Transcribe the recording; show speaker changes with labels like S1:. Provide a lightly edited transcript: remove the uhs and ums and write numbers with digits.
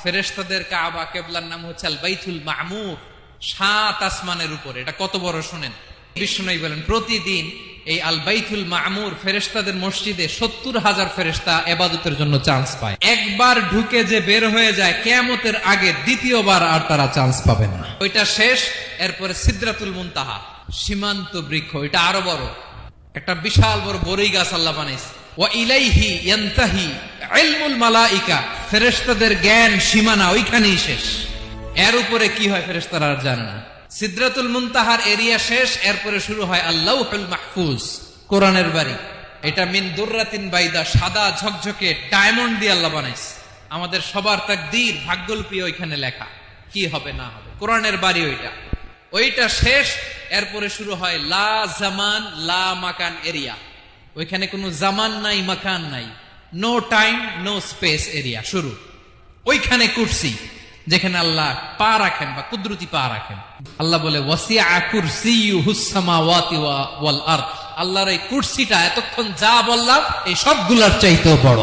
S1: ফেরেশতাদের কাবা, কিবলার নাম হচ্ছে আল বাইতুল মামুর, 7 আসমানের উপরে। এটা কত বড় শুনেন। বিষ্ণু বলেন প্রতিদিন এই আল বাইতুল মামুর ফেরেশতাদের মসজিদে 70,000 ফেরেশতা ইবাদতের জন্য চান্স পায়। একবার ঢুকে যে বের হয়ে যায় কিয়ামতের আগে দ্বিতীয়বার আর তারা চান্স পাবে না। ওইটা শেষ। এরপরে সিদরাতুল মুনতাহা, সীমান্ত বৃক্ষ, এটা আরো বড়, একটা বিশাল বড় বড়ই গাছ আল্লাহ বানাইছে। ওয়া ইলাইহি ইয়ানতাহি ইলমুল মালাইকা, ফেরেশতাদের জ্ঞান সীমানা ওইখানেই শেষ। এর উপরে কি হয় ফেরেশতারা আর জানে না। সিদরাতুল মুনতাহার এরিয়া শেষ, এরপরে শুরু হয় আল্লাহুল মাহফুজ, কোরআনের বাড়ি। এটা মিন দুররাতিন বাইদা, সাদা ঝকঝকে ডায়মন্ড দিয়ে আল্লাহ বানাইছে। আমাদের সবার তাকদীর, ভাগ্যলিপি ওইখানে লেখা, কি হবে না হবে। কোরআনের বাড়ি ওইটা শেষ। এরপরে শুরু হয় লা জামান লা মাকান এরিয়া। ওইখানে কোনো জামান নাই, মাকান নাই, no time no space area শুরু। ওইখানে কুরসি, যেখানে আল্লাহ পা রাখেন বা কুদরতি পা রাখেন। আল্লাহ বলে ওয়াসিআ কুরসিয়ুহুস সামাওয়াতি ওয়াল আরদ, আল্লাহর এই কুরসিটা এতক্ষণ যা বললাম এই সবগুলোর চাইতেও বড়।